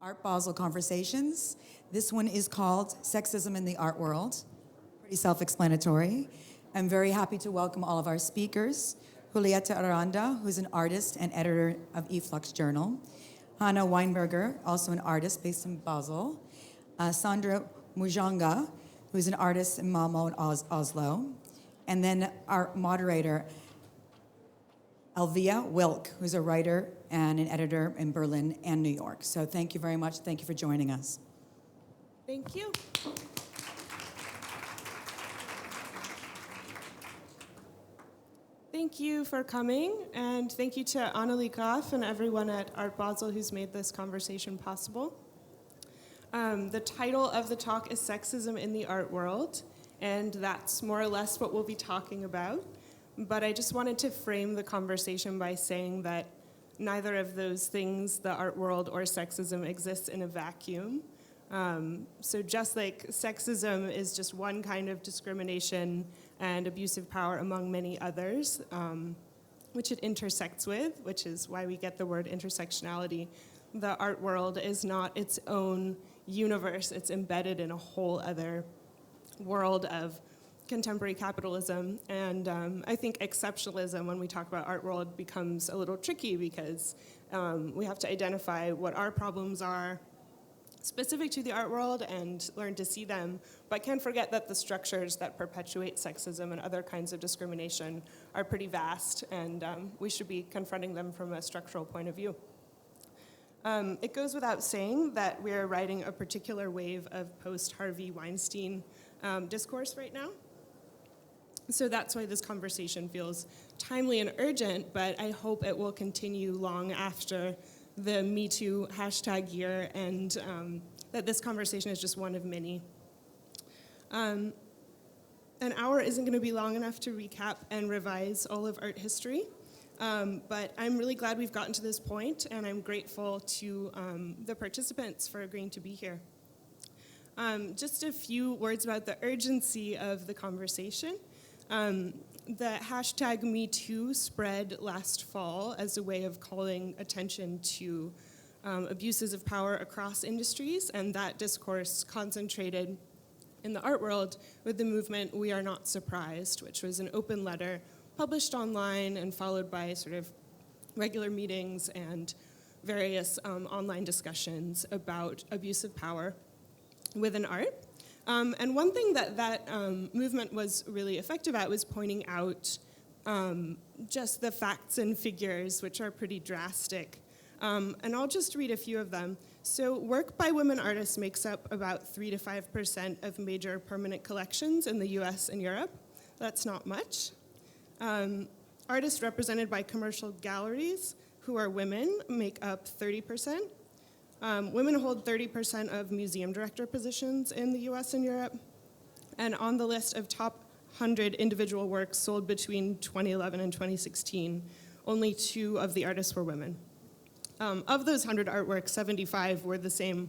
Art Basel Conversations. This one is called Sexism in the Art World. Pretty self-explanatory. I'm very happy to welcome all of our speakers. Julieta Aranda, who's an artist and editor of E-Flux Journal. Hannah Weinberger, also an artist based in Basel. Sandra Mujinga, who's an artist in Malmö and Oslo. And then our moderator, Elvia, Wilk, who's a writer and an editor in Berlin and New York. So thank you very much. Thank you for joining us. Thank you. Thank you for coming, and thank you to Annelie Graf and everyone at Art Basel who's made this conversation possible. The title of the talk is Sexism in the Art World, and that's more or less what we'll be talking about. But I just wanted to frame the conversation by saying that neither of those things, the art world or sexism, exists in a vacuum. So just like sexism is just one kind of discrimination and abusive power among many others, which it intersects with, which is why we get the word intersectionality, the art world is not its own universe. It's embedded in a whole other world of contemporary capitalism, and I think exceptionalism, when we talk about art world, becomes a little tricky because we have to identify what our problems are specific to the art world and learn to see them, but can't forget that the structures that perpetuate sexism and other kinds of discrimination are pretty vast, and we should be confronting them from a structural point of view. It goes without saying that we're riding a particular wave of post-Harvey Weinstein discourse right now. So that's why this conversation feels timely and urgent, but I hope it will continue long after the Me Too hashtag year, and that this conversation is just one of many. An hour isn't going to be long enough to recap and revise all of art history, but I'm really glad we've gotten to this point, and I'm grateful to the participants for agreeing to be here. Just a few words about the urgency of the conversation. The hashtag #MeToo spread last fall as a way of calling attention to abuses of power across industries, and that discourse concentrated in the art world with the movement We Are Not Surprised, which was an open letter published online and followed by sort of regular meetings and various online discussions about abuse of power within art. And one thing that movement was really effective at was pointing out just the facts and figures, which are pretty drastic. And I'll just read a few of them. So work by women artists makes up about 3 to 5% of major permanent collections in the US and Europe. That's not much. Artists represented by commercial galleries who are women make up 30%. Women hold 30% of museum director positions in the US and Europe. And on the list of top 100 individual works sold between 2011 and 2016, only 2 of the artists were women. Of those 100 artworks, 75 were the same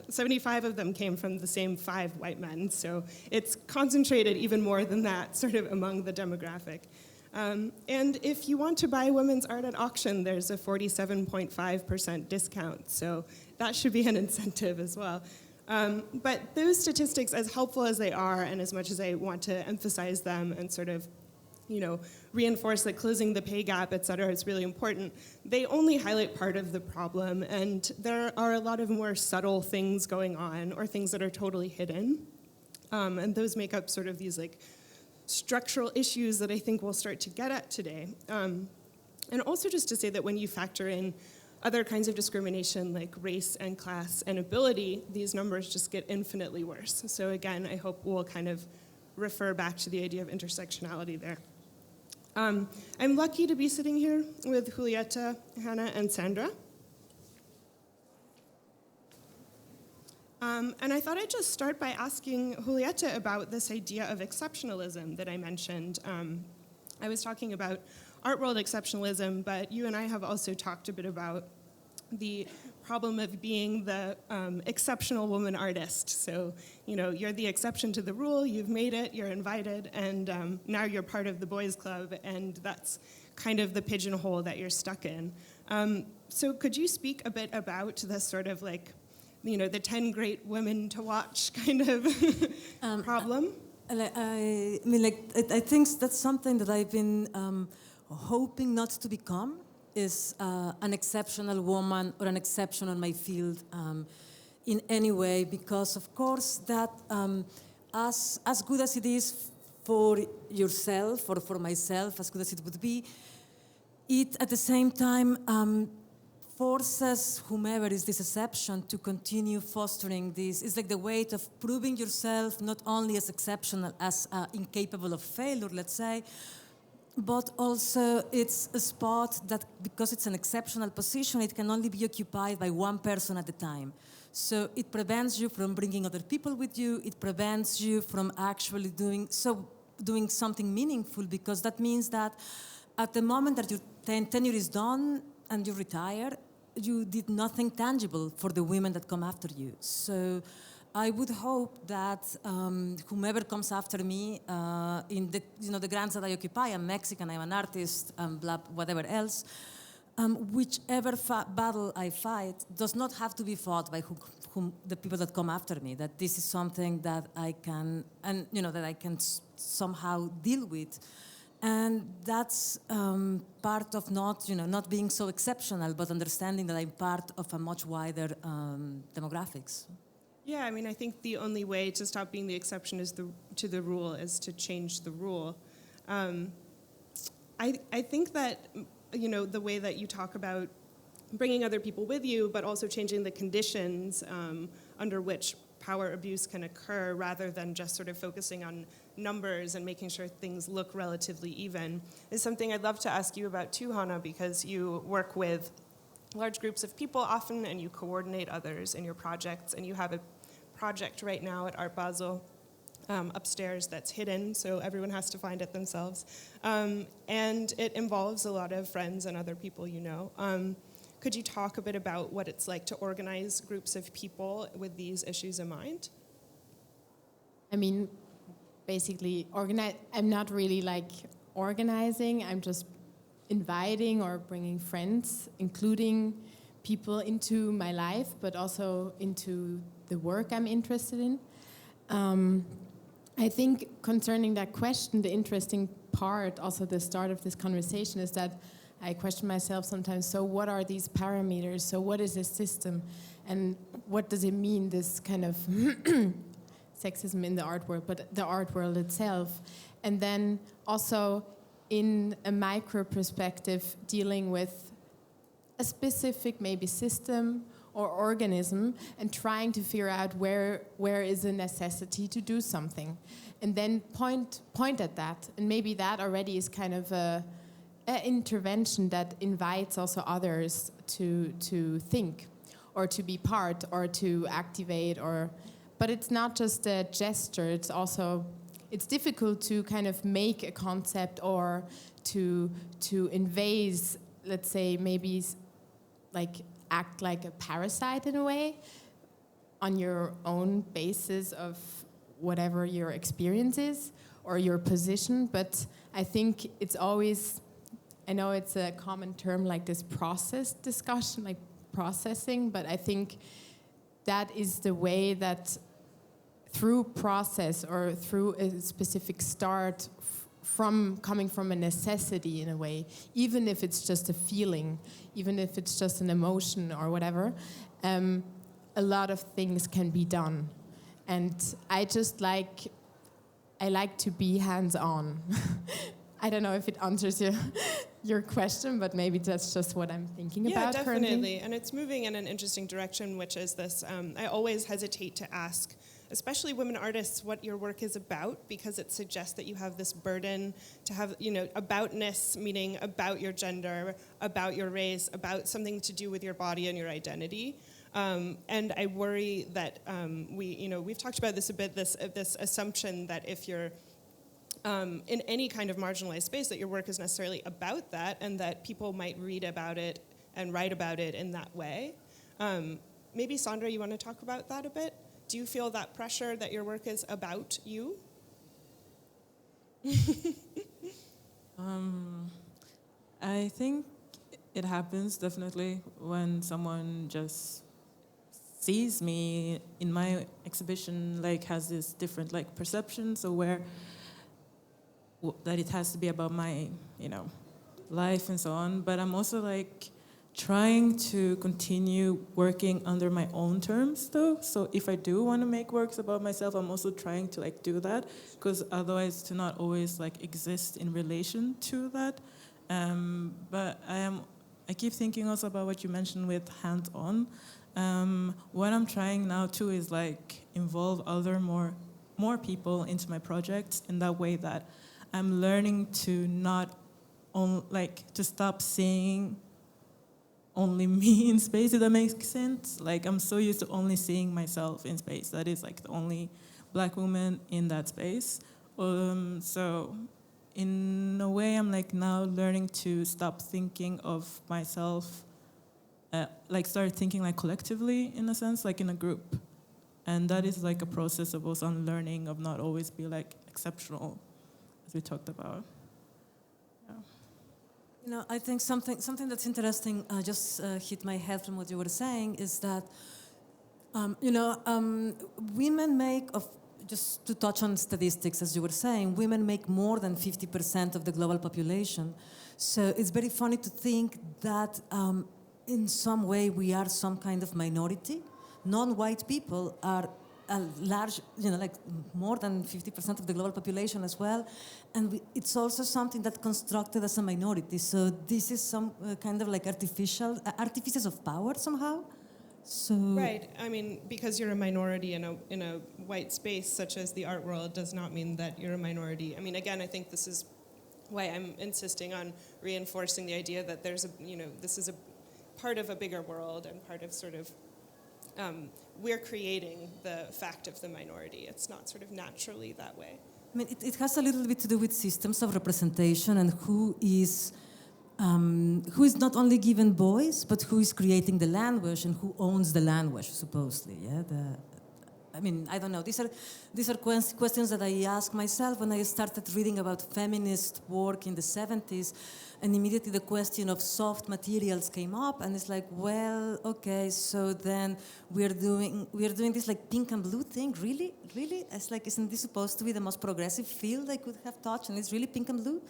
75 of them came from the same 5 white men. So it's concentrated even more than that, sort of among the demographic. And if you want to buy women's art at auction, there's a 47.5% discount, so that should be an incentive as well. But those statistics, as helpful as they are, and as much as I want to emphasize them and sort of, reinforce that closing the pay gap, et cetera, is really important, they only highlight part of the problem, and there are a lot of more subtle things going on, or things that are totally hidden, and those make up sort of these, structural issues that I think we'll start to get at today. And also just to say that when you factor in other kinds of discrimination like race and class and ability, these numbers just get infinitely worse. So again, I hope we'll kind of refer back to the idea of intersectionality there. I'm lucky to be sitting here with Julieta, Hannah, and Sandra. And I thought I'd just start by asking Julieta about this idea of exceptionalism that I mentioned. I was talking about art world exceptionalism, but you and I have also talked a bit about the problem of being the exceptional woman artist. So, you're the exception to the rule, you've made it, you're invited, and now you're part of the boys club, and that's kind of the pigeonhole that you're stuck in. So could you speak a bit about the sort of like, the 10 great women to watch kind of problem? I think that's something that I've been hoping not to become, is an exceptional woman or an exception on my field in any way, because of course that as good as it is for yourself or for myself, as good as it would be, it at the same time forces whomever is this exception to continue fostering this. It's like the weight of proving yourself not only as exceptional, as incapable of failure, let's say, but also it's a spot that, because it's an exceptional position, it can only be occupied by one person at a time. So it prevents you from bringing other people with you. It prevents you from actually doing something meaningful, because that means that at the moment that your tenure is done and you retire, you did nothing tangible for the women that come after you. So I would hope that whomever comes after me in the grants that I occupy, I'm Mexican, I'm an artist, whatever else, whichever battle I fight does not have to be fought by the people that come after me. That this is something that I can, and that I can somehow deal with. And that's part of not being so exceptional, but understanding that I'm part of a much wider demographics. Yeah, I think the only way to stop being the exception to the rule is to change the rule. I think that, the way that you talk about bringing other people with you, but also changing the conditions under which power abuse can occur, rather than just sort of focusing on numbers and making sure things look relatively even, is something I'd love to ask you about too, Hanna, because you work with large groups of people often, and you coordinate others in your projects, and you have a project right now at Art Basel upstairs that's hidden, so everyone has to find it themselves, and it involves a lot of friends and other people you know. Could you talk a bit about what it's like to organize groups of people with these issues in mind? Basically, I'm not really like organizing, I'm just inviting or bringing friends, including people into my life, but also into the work I'm interested in. I think concerning that question, the interesting part, also the start of this conversation, is that I question myself sometimes, so what are these parameters? So what is this system? And what does it mean, this kind of sexism in the art world, but the art world itself? And then also in a micro perspective, dealing with a specific maybe system or organism and trying to figure out where is a necessity to do something. And then point at that. And maybe that already is kind of an intervention that invites also others to think or to be part or to activate. But it's not just a gesture, it's difficult to kind of make a concept or to invade, let's say, maybe like act like a parasite in a way on your own basis of whatever your experience is or your position. But I think it's always, I know it's a common term like this process discussion, like processing, but I think that is the way that through process or through a specific start from coming from a necessity in a way, even if it's just a feeling, even if it's just an emotion or whatever, a lot of things can be done. And I like to be hands-on. I don't know if it answers your question, but maybe that's just what I'm thinking about currently. Yeah, definitely. And it's moving in an interesting direction, which is this, I always hesitate to ask, especially women artists, what your work is about, because it suggests that you have this burden to have, aboutness, meaning about your gender, about your race, about something to do with your body and your identity. And I worry that we've talked about this a bit, this assumption that if you're in any kind of marginalized space, that your work is necessarily about that, and that people might read about it and write about it in that way. Maybe Sandra, you want to talk about that a bit? Do you feel that pressure that your work is about you? I think it happens definitely when someone just sees me in my exhibition, like has this different like perception, so where that it has to be about my, life and so on. But I'm also like trying to continue working under my own terms though. So if I do want to make works about myself, I'm also trying to like do that, because otherwise to not always like exist in relation to that. But I keep thinking also about what you mentioned with hands-on. What I'm trying now too is like involve other more people into my projects in that way, that I'm learning to not to stop seeing only me in space, if that makes sense. Like I'm so used to only seeing myself in space. That is like the only Black woman in that space. So in a way, I'm like now learning to stop thinking of myself, start thinking like collectively in a sense, like in a group. And that is like a process of also unlearning, of not always be like exceptional, as we talked about. I think something that's interesting just hit my head from what you were saying is that, women make, just to touch on statistics, as you were saying, women make more than 50% of the global population. So it's very funny to think that in some way we are some kind of minority. Non-white people are a large, like more than 50% of the global population as well. And it's also something that constructed as a minority. So this is some kind of like artifices of power somehow. So Right. I mean, because you're a minority in a white space such as the art world does not mean that you're a minority. I mean, again, I think this is why I'm insisting on reinforcing the idea that there's this is a part of a bigger world and part of sort of we're creating the fact of the minority. It's not sort of naturally that way. I mean, it has a little bit to do with systems of representation and who is not only given voice, but who is creating the language and who owns the language, supposedly. Yeah, I don't know. These are questions that I ask myself when I started reading about feminist work in the 70s, and immediately the question of soft materials came up, and it's like, well, okay, so then we're doing this like pink and blue thing, really? It's like, isn't this supposed to be the most progressive field I could have touched, and it's really pink and blue?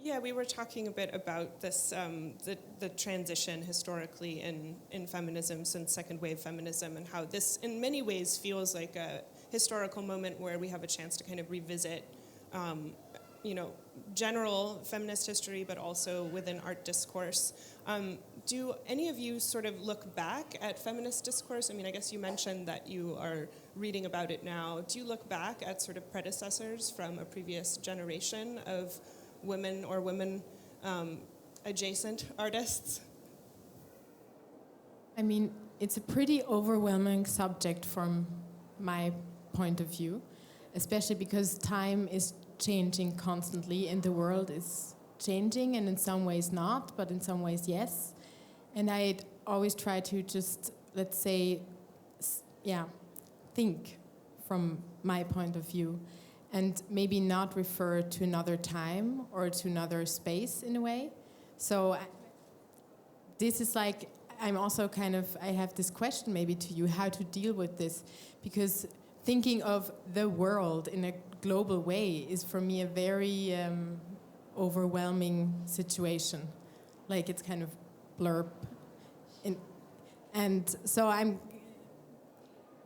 Yeah, we were talking a bit about this, the transition historically in feminism since second wave feminism, and how this in many ways feels like a historical moment where we have a chance to kind of revisit, general feminist history, but also within art discourse. Do any of you sort of look back at feminist discourse? I mean, I guess you mentioned that you are reading about it now. Do you look back at sort of predecessors from a previous generation of women or women adjacent artists? I mean, it's a pretty overwhelming subject from my point of view, especially because time is changing constantly and the world is changing, and in some ways not, but in some ways yes. And I always try to just, let's say, think from my point of view, and maybe not refer to another time or to another space in a way. So this is like, I'm also I have this question maybe to you, how to deal with this, because thinking of the world in a global way is for me a very overwhelming situation. Like it's kind of blurb. And so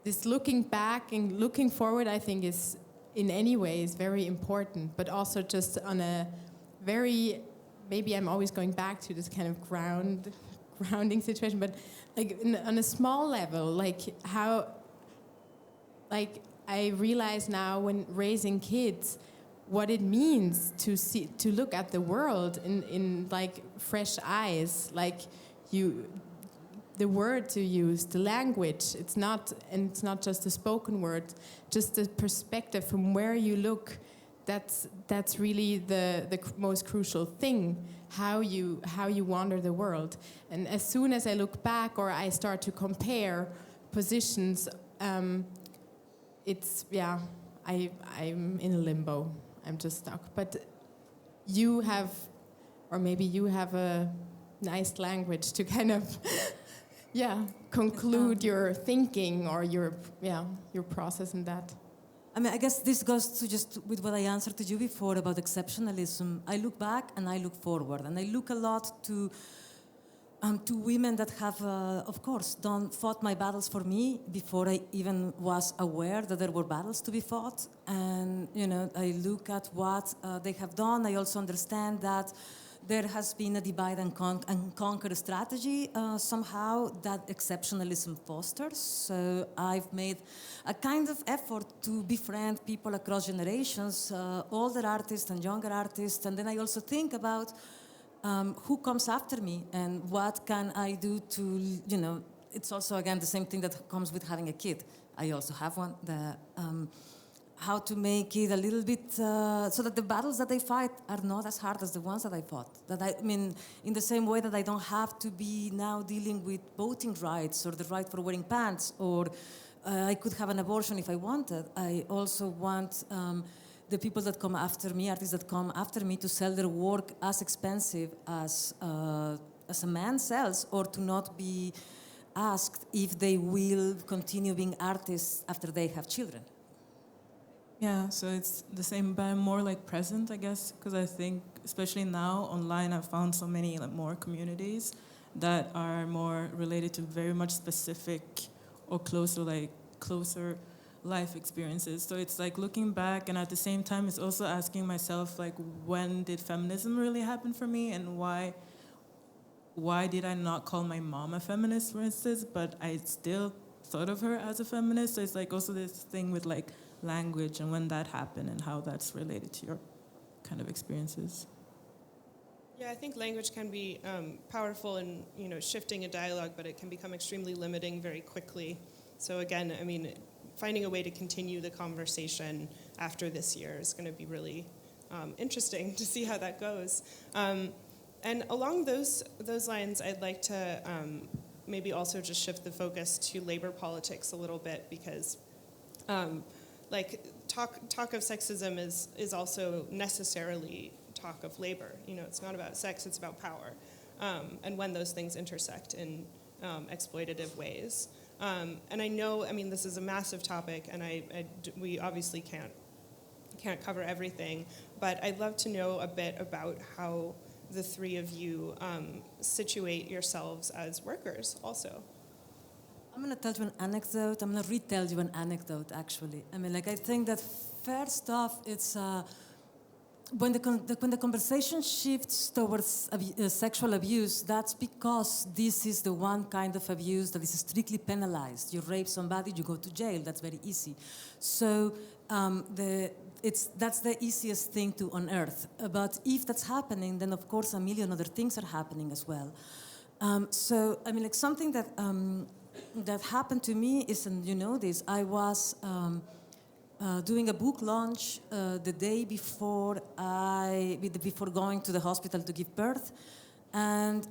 this looking back and looking forward, I think is in any way is very important, but also just on a very, maybe I'm always going back to this kind of grounding situation, but like on a small level, like how, like I realize now when raising kids, what it means to look at the world in like fresh eyes, like the word to use, the language, it's not just a spoken word, just the perspective from where you look, that's really the most crucial thing, how you wander the world. And as soon as I look back or I start to compare positions, I'm in a limbo. I'm just stuck. But you have, or maybe you have a nice language to kind of, conclude your thinking or your process in that. I mean, I guess this goes to just with what I answered to you before about exceptionalism. I look back and I look forward, and I look a lot to women that have, of course, fought my battles for me before I even was aware that there were battles to be fought. And, I look at what they have done. I also understand that there has been a divide and conquer strategy somehow that exceptionalism fosters. So I've made a kind of effort to befriend people across generations, older artists and younger artists. And then I also think about who comes after me and what can I do to, it's also, again, the same thing that comes with having a kid. I also have one. How to make it a little bit so that the battles that they fight are not as hard as the ones that I fought. In the same way that I don't have to be now dealing with voting rights or the right for wearing pants, or I could have an abortion if I wanted. I also want the people that come after me, artists that come after me, to sell their work as expensive as a man sells, or to not be asked if they will continue being artists after they have children. Yeah, so it's the same, but I'm more like present, I guess, because I think, especially now online, I've found so many more communities that are more related to very much specific or closer life experiences. So it's like looking back, and at the same time, it's also asking myself, like, when did feminism really happen for me, and why did I not call my mom a feminist, for instance, but I still thought of her as a feminist? So it's like also this thing with like language and when that happened and how that's related to your kind of experiences. Yeah, I think language can be powerful in shifting a dialogue, but it can become extremely limiting very quickly. So again, I mean, finding a way to continue the conversation after this year is going to be really interesting to see how that goes. And along those lines, I'd like to maybe also just shift the focus to labor politics a little bit, because talk of sexism is also necessarily talk of labor. It's not about sex, it's about power, and when those things intersect in exploitative ways. And I know, this is a massive topic, and we obviously can't cover everything, but I'd love to know a bit about how the three of you situate yourselves as workers also. I'm going to tell you an anecdote. I'm going to retell you an anecdote, actually. I think that first off, it's when the conversation shifts towards sexual abuse, that's because this is the one kind of abuse that is strictly penalized. You rape somebody, you go to jail. That's very easy. So that's the easiest thing to unearth. But if that's happening, then of course a million other things are happening as well. Something that happened to me is, and you know this, I was doing a book launch the day before going to the hospital to give birth. And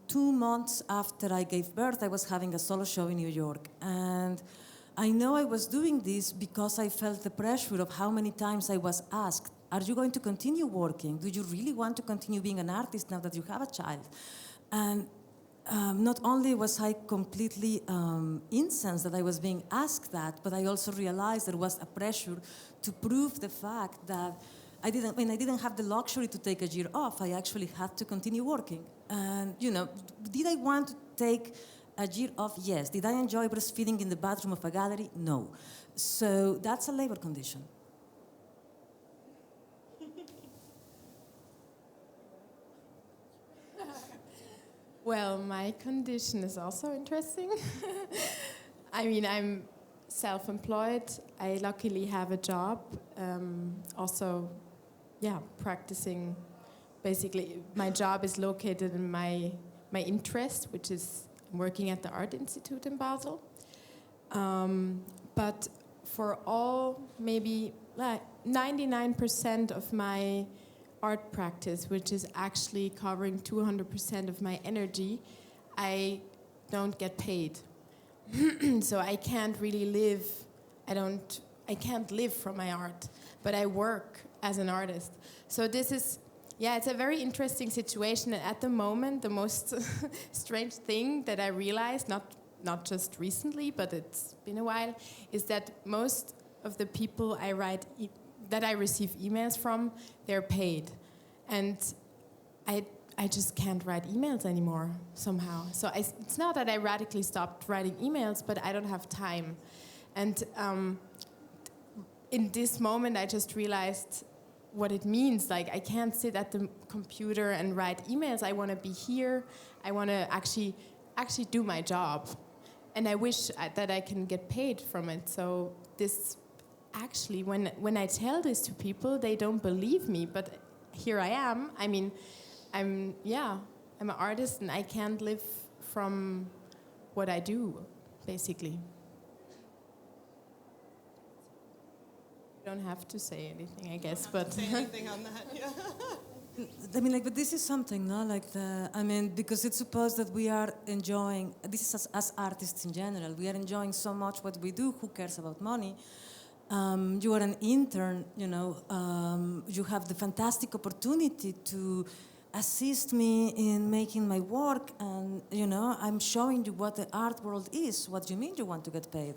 2 months after I gave birth, I was having a solo show in New York. And I know I was doing this because I felt the pressure of how many times I was asked, are you going to continue working? Do you really want to continue being an artist now that you have a child? And not only was I completely incensed that I was being asked that, but I also realized there was a pressure to prove the fact that I didn't have the luxury to take a year off. I actually had to continue working. And, did I want to take a year off? Yes. Did I enjoy breastfeeding in the bathroom of a gallery? No. So that's a labor condition. Well, my condition is also interesting. I'm self-employed. I luckily have a job. Practicing. Basically, my job is located in my interest, which is working at the Art Institute in Basel. But for all, maybe 99% of my art practice, which is actually covering 200% of my energy, I don't get paid. So I can't really live. I can't live from my art, but I work as an artist. So this is Yeah, it's a very interesting situation. And at the moment, the most strange thing that I realized, not just recently, but it's been a while, is that most of the people that I receive emails from, they're paid. And I just can't write emails anymore somehow. So it's not that I radically stopped writing emails, but I don't have time. And in this moment, I just realized what it means. Like, I can't sit at the computer and write emails. I want to be here. I want to actually do my job. And I wish that I can get paid from it. So this actually, when I tell this to people, they don't believe me. But here I am. I mean, I'm an artist, and I can't live from what I do, basically. You don't have to say anything, I guess, but say anything on that. Yeah. I mean, but this is something, no? Because it's supposed that we are enjoying, this is as artists in general, we are enjoying so much what we do. Who cares about money? You are an intern, you have the fantastic opportunity to assist me in making my work, and I'm showing you what the art world is. What do you mean you want to get paid?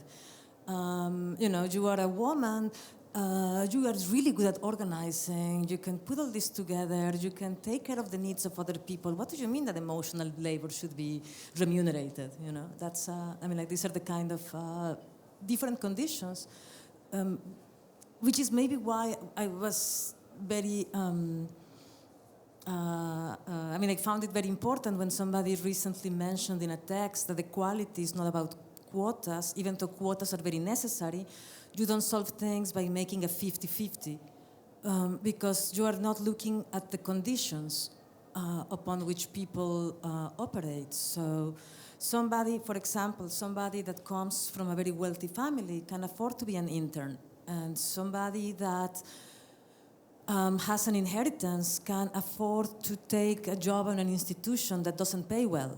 You are a woman, you are really good at organizing, you can put all this together, you can take care of the needs of other people. What do you mean that emotional labor should be remunerated? That's these are the kind of different conditions, which is maybe why I was very I found it very important when somebody recently mentioned in a text that equality is not about quotas, even though quotas are very necessary. You don't solve things by making a 50-50 because you are not looking at the conditions upon which people operate. So somebody, for example, somebody that comes from a very wealthy family can afford to be an intern, and somebody that has an inheritance can afford to take a job in an institution that doesn't pay well.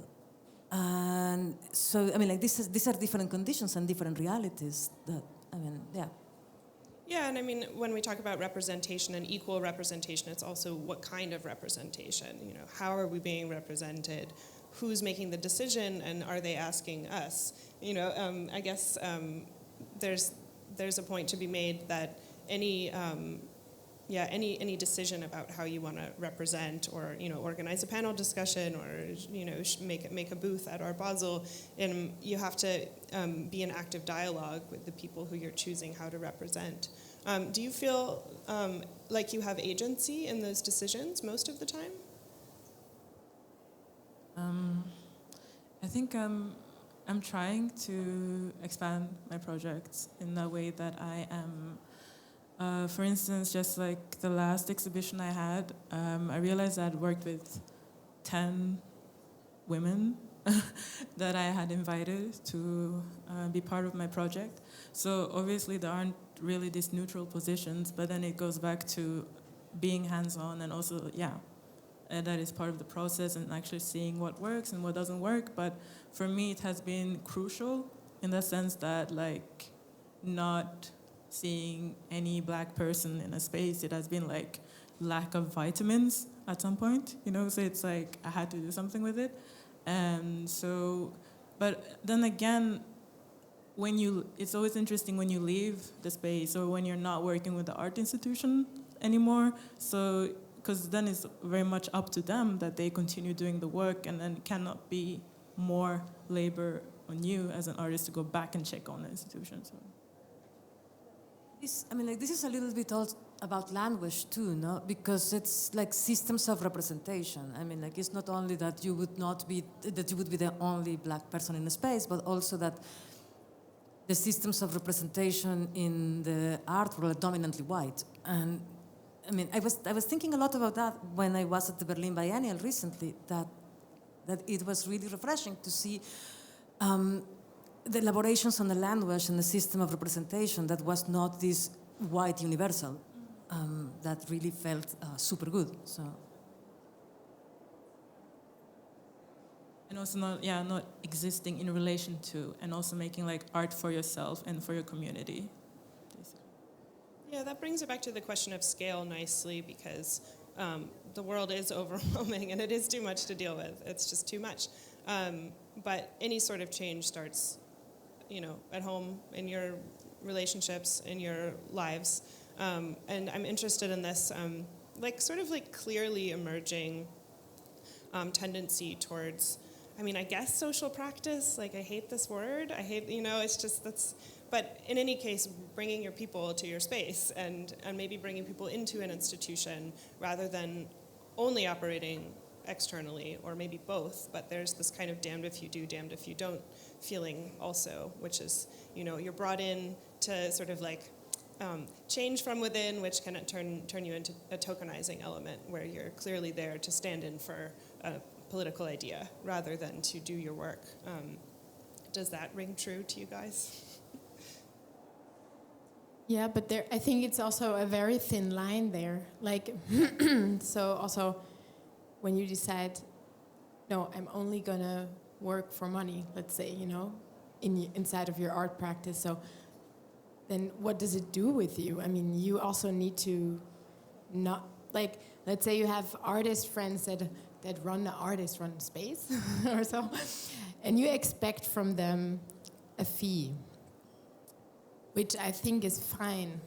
And so, these are different conditions and different realities that, Yeah, and when we talk about representation and equal representation, it's also what kind of representation, how are we being represented? Who's making the decision, and are they asking us? I guess there's a point to be made that any decision about how you want to represent or organize a panel discussion or make a booth at Art Basel, you have to be in active dialogue with the people who you're choosing how to represent. Do you feel like you have agency in those decisions most of the time? I think I'm trying to expand my projects in a way that I am. For instance, just like the last exhibition I had, I realized I'd worked with 10 women that I had invited to be part of my project. So obviously there aren't really these neutral positions, but then it goes back to being hands-on and also, that is part of the process and actually seeing what works and what doesn't work. But for me, it has been crucial in the sense that not seeing any Black person in a space, it has been lack of vitamins at some point, so it's I had to do something with it. And so, but then again, it's always interesting when you leave the space or when you're not working with the art institution anymore, so because then it's very much up to them that they continue doing the work, and then cannot be more labor on you as an artist to go back and check on the institution. So. This is a little bit all about language too, no? Because it's systems of representation. It's not only that you would be the only Black person in the space, but also that the systems of representation in the art world are dominantly white. And I was thinking a lot about that when I was at the Berlin Biennial recently. That it was really refreshing to see. The elaborations on the language and the system of representation that was not this white universal, that really felt super good. So. And also not existing in relation to, and also making art for yourself and for your community. Yeah, that brings it back to the question of scale nicely, because the world is overwhelming and it is too much to deal with. It's just too much. But any sort of change starts, at home, in your relationships, in your lives. And I'm interested in this, clearly emerging tendency towards, I guess social practice. I hate this word. It's just but in any case, bringing your people to your space and maybe bringing people into an institution rather than only operating externally, or maybe both, but there's this kind of damned if you do, damned if you don't feeling also, which is, you're brought in to sort of change from within, which can turn you into a tokenizing element where you're clearly there to stand in for a political idea rather than to do your work. Does that ring true to you guys? Yeah, but I think it's also a very thin line there. So also, when you decide, no, I'm only gonna work for money, let's say, inside of your art practice. So then what does it do with you? You also need to not, let's say you have artist friends that run the artist-run space or so, and you expect from them a fee, which I think is fine.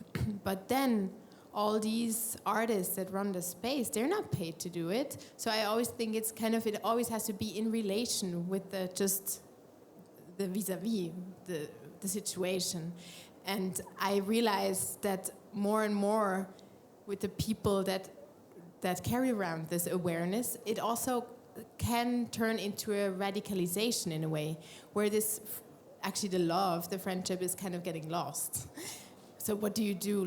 But then all these artists that run the space, they're not paid to do it. So I always think it's it always has to be in relation with the vis-a-vis, the situation. And I realize that more and more with the people that carry around this awareness, it also can turn into a radicalization in a way, where actually the love, the friendship is kind of getting lost. So what do you do?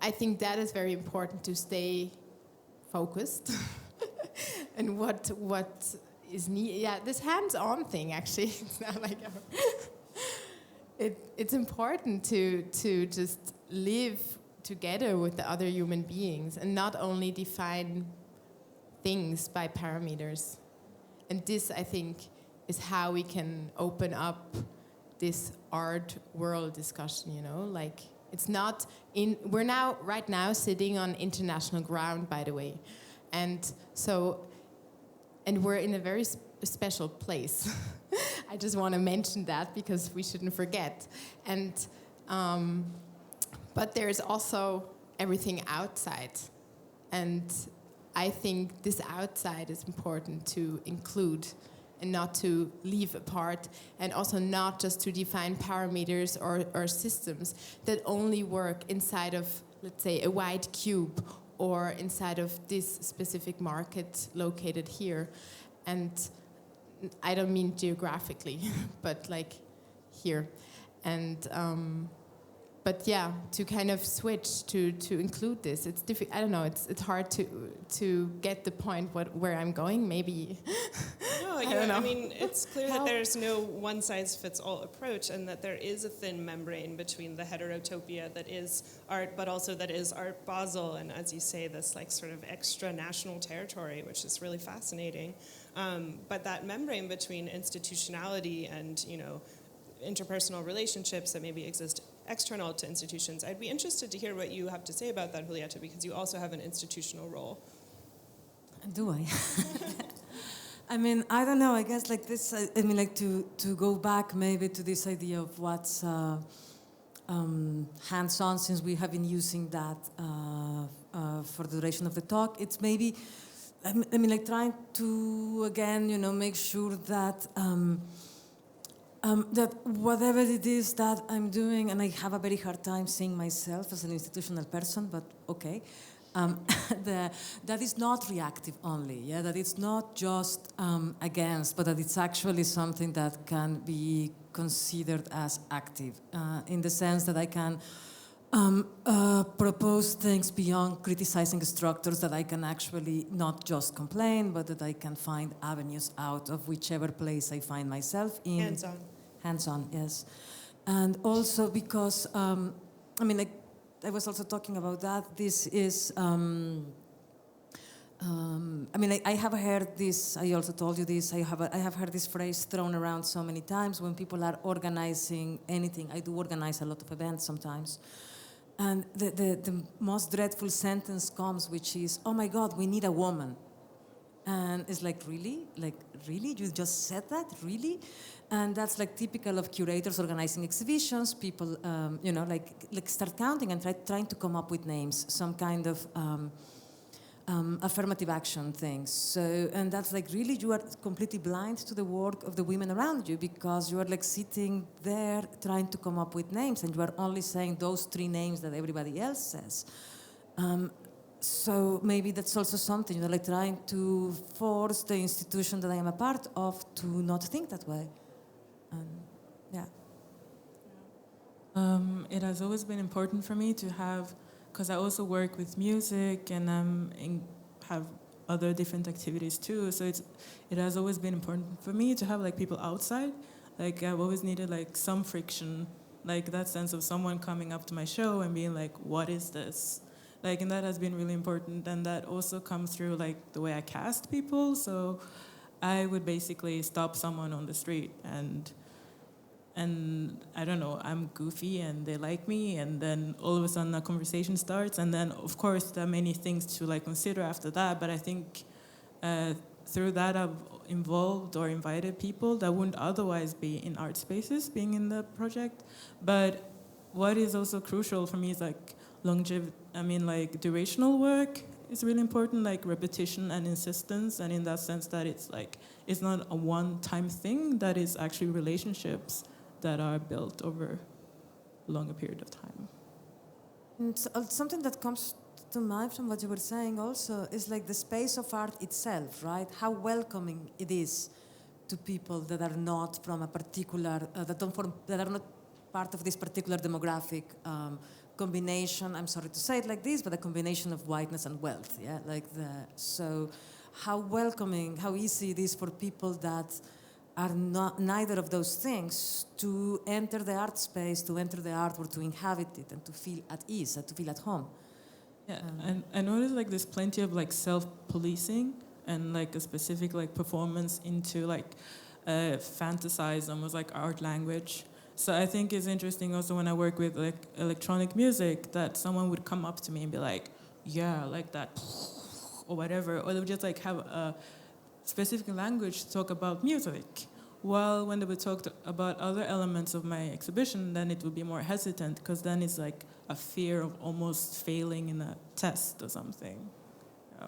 I think that is very important, to stay focused and what is needed. Yeah, this hands-on thing, actually, it's not it's important to just live together with the other human beings and not only define things by parameters. And this, I think, is how we can open up this art world discussion, it's not we're right now sitting on international ground, by the way. And we're in a very special place. I just want to mention that because we shouldn't forget. And, but there's also everything outside. And I think this outside is important to include and not to leave apart, and also not just to define parameters or systems that only work inside of, let's say, a white cube or inside of this specific market located here. And I don't mean geographically, but here. And but yeah, to kind of switch to include this, it's difficult. I don't know. It's hard to get the point where I'm going. Maybe. No, I don't know. It's clear that there's no one-size-fits-all approach, and that there is a thin membrane between the heterotopia that is art, but also that is Art Basel, and as you say, this sort of extra-national territory, which is really fascinating. But that membrane between institutionality and interpersonal relationships that maybe exist external to institutions. I'd be interested to hear what you have to say about that, Julieta, because you also have an institutional role. Do I? I don't know. I guess this. To go back maybe to this idea of what's hands-on, since we have been using that for the duration of the talk. It's maybe, trying to again, make sure that. That whatever it is that I'm doing, and I have a very hard time seeing myself as an institutional person, but okay, that is not reactive only, yeah, that it's not just against, but that it's actually something that can be considered as active, in the sense that I can propose things beyond criticizing structures, that I can actually not just complain, but that I can find avenues out of whichever place I find myself in. Hands-on. Hands-on, yes. And also because, I was also talking about that. This is, I have heard this, I also told you this, I have heard this phrase thrown around so many times when people are organizing anything. I do organize a lot of events sometimes. And the most dreadful sentence comes, which is, oh my God, we need a woman. And it's like, really? Like, really? You just said that? Really? And that's like typical of curators organizing exhibitions. People, like start counting and trying to come up with names, some kind of affirmative action things. So, and that's like, really, you are completely blind to the work of the women around you because you are like sitting there trying to come up with names and you are only saying those 3 names that everybody else says. So maybe that's also something, like trying to force the institution that I am a part of to not think that way. Yeah. It has always been important for me to have, because I also work with music and have other different activities too. So it has always been important for me to have like people outside. Like I've always needed like some friction, like that sense of someone coming up to my show and being like, "What is this?" Like, and that has been really important, and that also comes through like the way I cast people. So I would basically stop someone on the street and I don't know, I'm goofy and they like me, and then all of a sudden a conversation starts, and then of course there are many things to like consider after that, but I think through that I've involved or invited people that wouldn't otherwise be in art spaces being in the project. But what is also crucial for me is like longevity, like durational work is really important, like repetition and insistence, and in that sense that it's like, it's not a one-time thing, that is actually relationships that are built over a longer period of time. And something that comes to mind from what you were saying also is like the space of art itself, right? How welcoming it is to people that are not from a particular, that are not part of this particular demographic combination. I'm sorry to say it like this, but a combination of whiteness and wealth. Yeah, so how welcoming, how easy it is for people that are neither of those things to enter the art space, to enter the artwork, to inhabit it, and to feel at ease, and to feel at home. Yeah, and I noticed like there's plenty of like self-policing and like a specific like performance into like fantasize almost like art language. So I think it's interesting also when I work with like electronic music that someone would come up to me and be like, yeah, like that, or whatever, or they would just like have a specific language to talk about music. While when they would talk about other elements of my exhibition, then it would be more hesitant, because then it's like a fear of almost failing in a test or something. Yeah.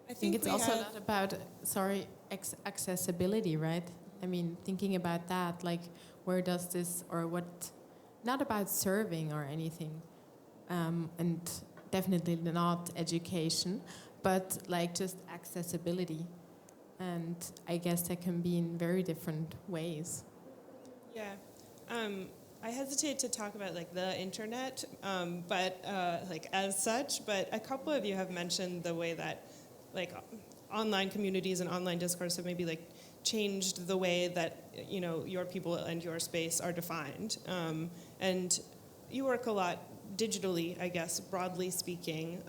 I think it's also a lot about, accessibility, right? I mean, thinking about that, like, where does this, or what, not about serving or anything, and definitely not education, but like just accessibility. And I guess that can be in very different ways. Yeah. I hesitate to talk about like the internet, but like as such, but a couple of you have mentioned the way that like online communities and online discourse have maybe like changed the way that, you know, your people and your space are defined. And you work a lot digitally, I guess, broadly speaking.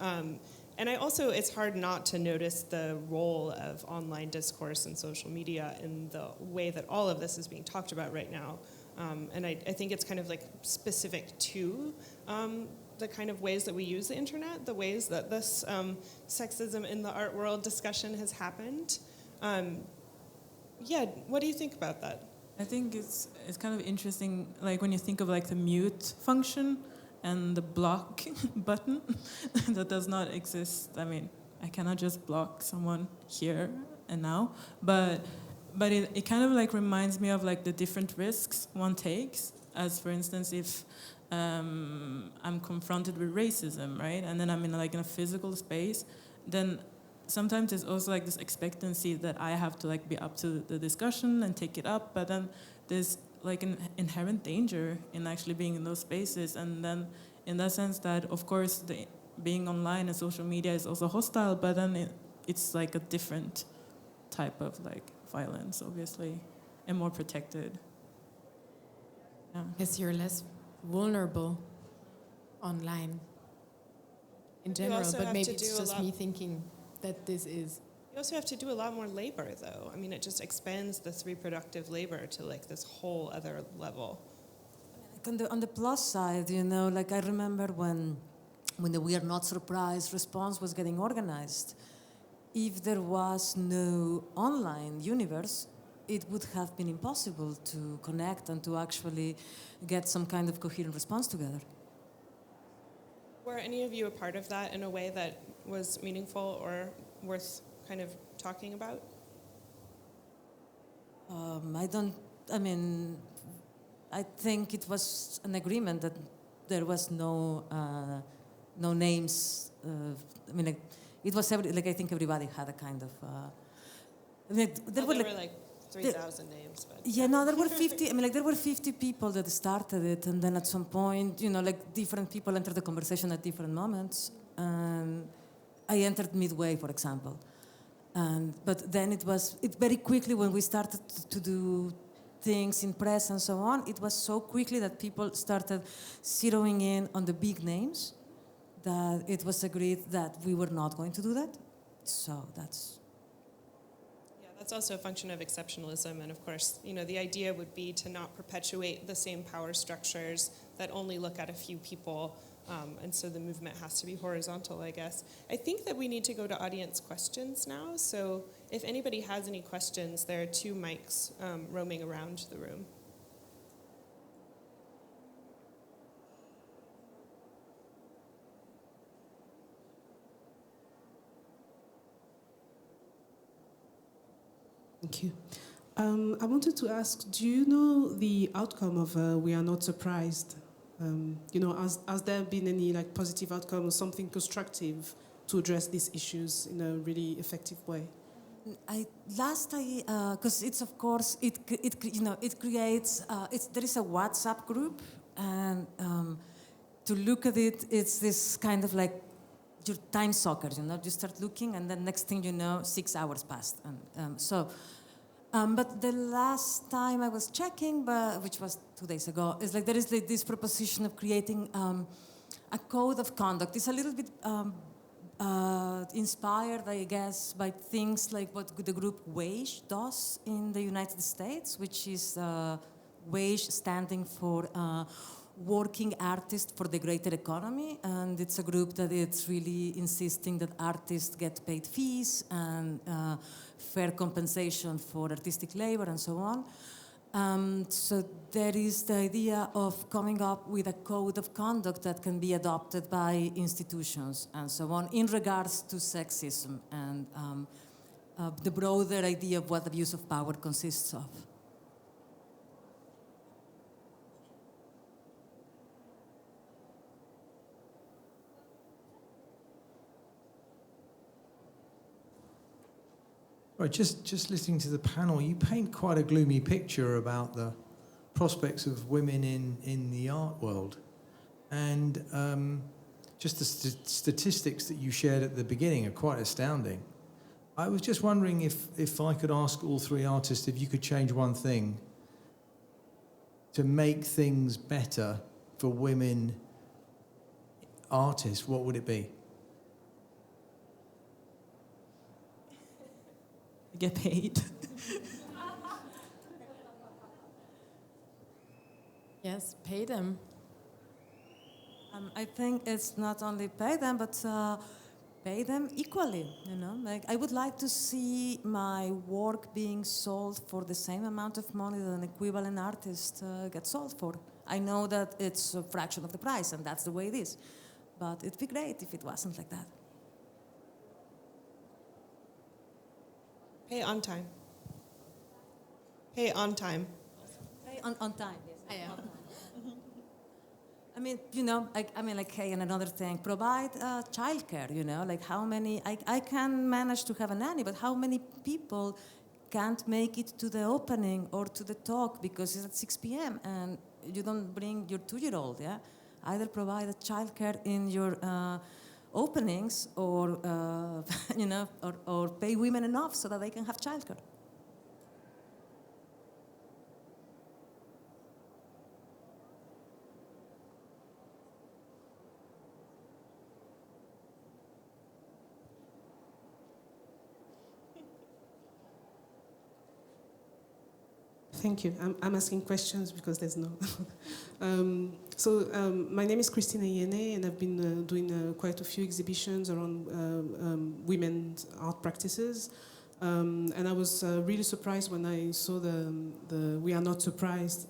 And I also, it's hard not to notice the role of online discourse and social media in the way that all of this is being talked about right now. And I think it's kind of like specific to the kind of ways that we use the internet, the ways that this sexism in the art world discussion has happened. Yeah, what do you think about that? I think it's kind of interesting, like when you think of like the mute function and the block button that does not exist. I mean, I cannot just block someone here and now, but it kind of like reminds me of like the different risks one takes, as for instance, if I'm confronted with racism, right? And then I'm in like in a physical space, then sometimes there's also like this expectancy that I have to like be up to the discussion and take it up, but then there's like an inherent danger in actually being in those spaces. And then in that sense that, of course, being online and social media is also hostile, but then it's like a different type of like violence, obviously, and more protected. Yeah. Because you're less vulnerable online in general, but maybe it's just me thinking that this is. You also have to do a lot more labor, though. I mean, it just expands this reproductive labor to like this whole other level. I on the plus side, like I remember when the We Are Not Surprised response was getting organized, if there was no online universe, it would have been impossible to connect and to actually get some kind of coherent response together. Were any of you a part of that in a way that was meaningful or worth kind of talking about? I think it was an agreement that there was no names. It was I think everybody had a kind of. There were like 3,000 names, but yeah, no, there were 50. There were 50 people that started it, and then at some point, different people entered the conversation at different moments. And I entered midway, for example. But then it very quickly when we started to do things in press and so on, it was so quickly that people started zeroing in on the big names that it was agreed that we were not going to do that. So that's... Yeah, that's also a function of exceptionalism. And of course, the idea would be to not perpetuate the same power structures that only look at a few people. And so the movement has to be horizontal, I guess. I think that we need to go to audience questions now. So if anybody has any questions, there are 2 mics roaming around the room. Thank you. I wanted to ask, do you know the outcome of We Are Not Surprised? Has there been any positive outcome or something constructive to address these issues in a really effective way? Because it's of course it creates there is a WhatsApp group, and to look at it, it's this kind of like your time sucker. You start looking, and then next thing you know, 6 hours passed, and but the last time I was checking, which was 2 days ago, is there is this proposition of creating a code of conduct. It's a little bit inspired, I guess, by things like what the group WAGE does in the United States, which is WAGE standing for Working Artists for the Greater Economy, and it's a group that it's really insisting that artists get paid fees and fair compensation for artistic labor and so on. So there is the idea of coming up with a code of conduct that can be adopted by institutions and so on in regards to sexism and the broader idea of what abuse of power consists of. Right, just listening to the panel, you paint quite a gloomy picture about the prospects of women in the art world. And just the statistics that you shared at the beginning are quite astounding. I was just wondering if I could ask all 3 artists if you could change one thing to make things better for women artists, what would it be? Get paid. Yes, pay them. I think it's not only pay them, but pay them equally. I would like to see my work being sold for the same amount of money that an equivalent artist gets sold for. I know that it's a fraction of the price, and that's the way it is. But it'd be great if it wasn't like that. Pay on time. Pay on time. Pay on time, yes. Yeah. On time. Hey, and another thing, provide childcare, how many, I can manage to have a nanny, but how many people can't make it to the opening or to the talk because it's at 6 p.m. and you don't bring your 2-year-old, yeah? Either provide a childcare in your openings or, or pay women enough so that they can have childcare. Thank you. I'm asking questions because there's no. My name is Christina Yene, and I've been doing quite a few exhibitions around women's art practices. And I was really surprised when I saw the "We Are Not Surprised"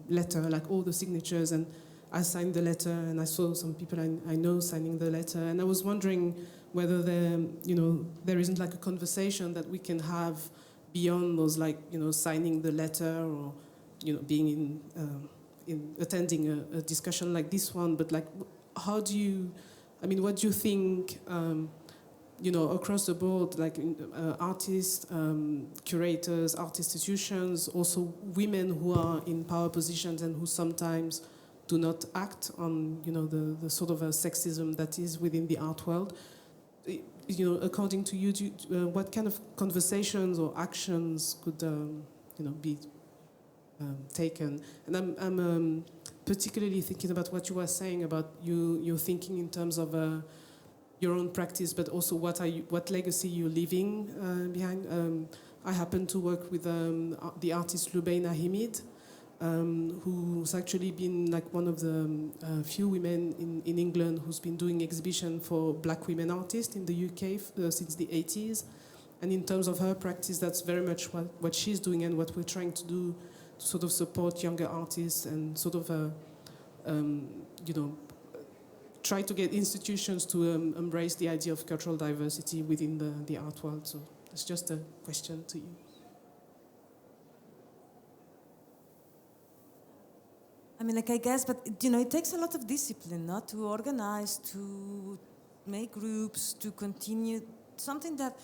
letter, like all the signatures, and I signed the letter, and I saw some people I know signing the letter, and I was wondering whether there isn't like a conversation that we can have beyond those, like, signing the letter or being in attending a discussion like this one, but like, what do you think? Across the board, like artists, curators, art institutions, also women who are in power positions and who sometimes do not act on, the sort of sexism that is within the art world. According to you, what kind of conversations or actions could, be taken? And I'm particularly thinking about what you were saying about you're thinking in terms of your own practice, but also what legacy you're leaving behind. I happen to work with the artist Lubaina Hamid, who's actually been like one of the few women in England who's been doing exhibition for black women artists in the UK since the 80s. And in terms of her practice, that's very much what she's doing and what we're trying to do to sort of support younger artists and sort of, try to get institutions to embrace the idea of cultural diversity within the art world. So it's just a question to you. I guess, but it takes a lot of discipline, not to organize, to make groups, to continue something that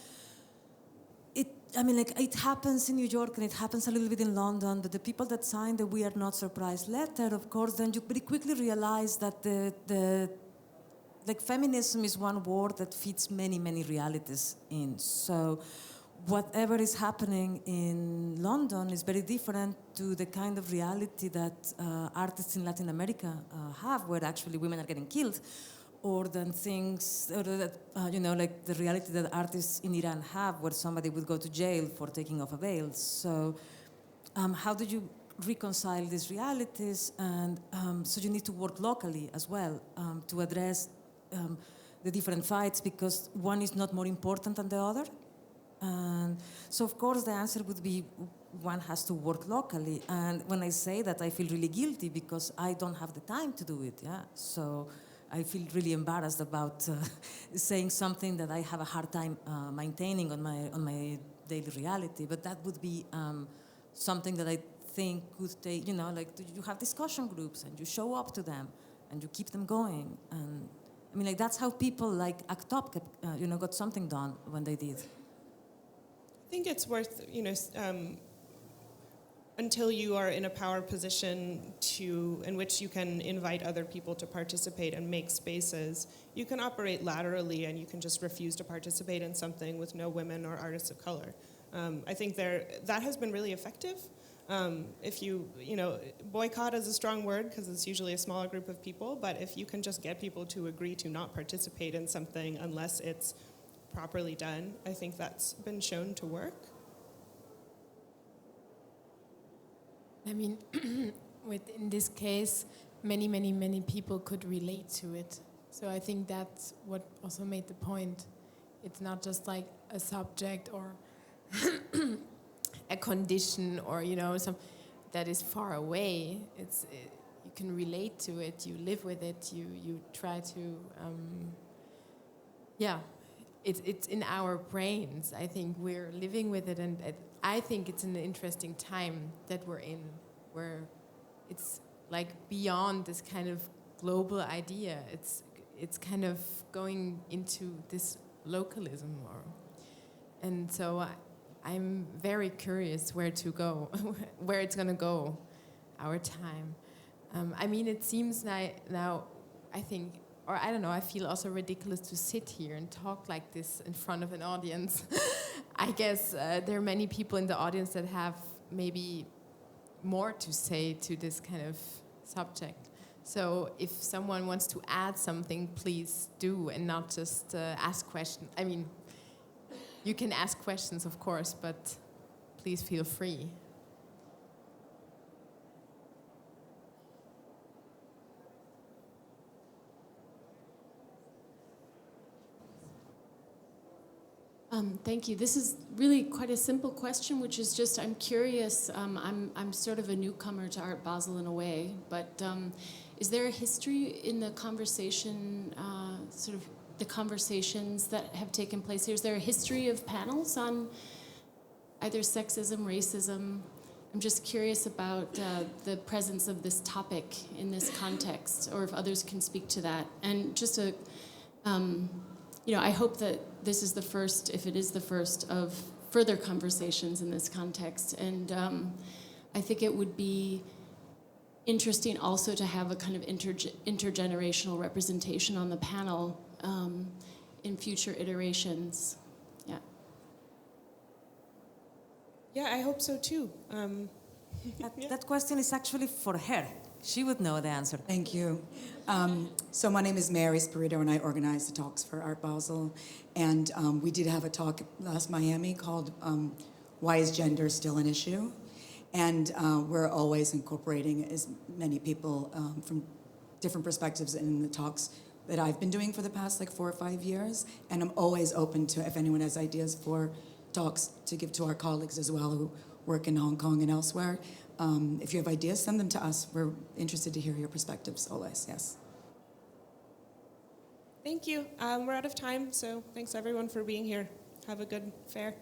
it happens in New York and it happens a little bit in London, but the people that sign the "We Are Not Surprised" letter, of course, then you pretty quickly realize that feminism is one word that fits many, many realities in. So whatever is happening in London is very different to the kind of reality that artists in Latin America have, where actually women are getting killed, or than things, or that, like the reality that artists in Iran have, where somebody would go to jail for taking off a veil. So how do you reconcile these realities? And so you need to work locally as well to address the different fights, because one is not more important than the other. And so, of course, the answer would be one has to work locally. And when I say that, I feel really guilty because I don't have the time to do it. Yeah, so I feel really embarrassed about saying something that I have a hard time maintaining on my daily reality. But that would be something that I think could take. You have discussion groups and you show up to them and you keep them going. And that's how people like ACT UP got something done when they did. I think it's worth, until you are in a power position in which you can invite other people to participate and make spaces, you can operate laterally and you can just refuse to participate in something with no women or artists of color. I think that has been really effective. If boycott is a strong word because it's usually a smaller group of people, but if you can just get people to agree to not participate in something unless it's properly done, I think that's been shown to work. In this case, many, many, many people could relate to it. So I think that's what also made the point. It's not just like a subject or a condition or, some that is far away. You can relate to it, you live with it, you try to, It's in our brains. I think we're living with it, and I think it's an interesting time that we're in, where it's like beyond this kind of global idea. It's kind of going into this localism, and so I'm very curious where to go, where it's gonna go, our time. It seems like now, I think. Or I don't know, I feel also ridiculous to sit here and talk like this in front of an audience. I guess there are many people in the audience that have maybe more to say to this kind of subject. So if someone wants to add something, please do, and not just ask questions. You can ask questions, of course, but please feel free. Thank you. This is really quite a simple question, which is just, I'm curious, I'm sort of a newcomer to Art Basel in a way, but is there a history in the conversation, sort of the conversations that have taken place here? Is there a history of panels on either sexism, racism? I'm just curious about the presence of this topic in this context, or if others can speak to that. And just a, I hope that this is the first, if it is the first, of further conversations in this context. And I think it would be interesting also to have a kind of intergenerational representation on the panel in future iterations. Yeah. Yeah, I hope so too. That question is actually for her. She would know the answer. Thank you. So my name is Mary Spirito, and I organize the talks for Art Basel. And we did have a talk last Miami called Why is Gender Still an Issue? And we're always incorporating as many people from different perspectives in the talks that I've been doing for the past 4 or 5 years. And I'm always open to, if anyone has ideas for talks to give to our colleagues as well who work in Hong Kong and elsewhere. If you have ideas, send them to us. We're interested to hear your perspectives always, yes. Thank you. We're out of time, so thanks everyone for being here. Have a good fair.